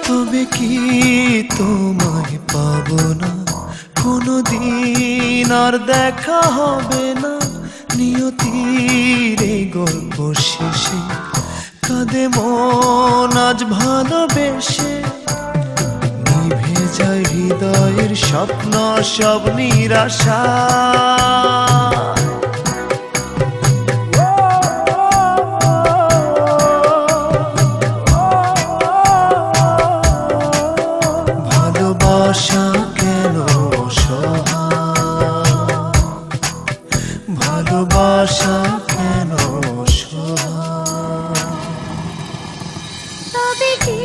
তবে কি তোমায় পাবো না কোনদিন, আর দেখা হবে না নিয়তির এই গল্প শেষে। কাঁদে মন আজ ভালোবেসে, নিভে যায় হৃদয়ের স্বপ্ন সব নিরাশা। ভালোবাসা কেন অসহায়, ভালোবাসা কেন অসহায়। তবে কি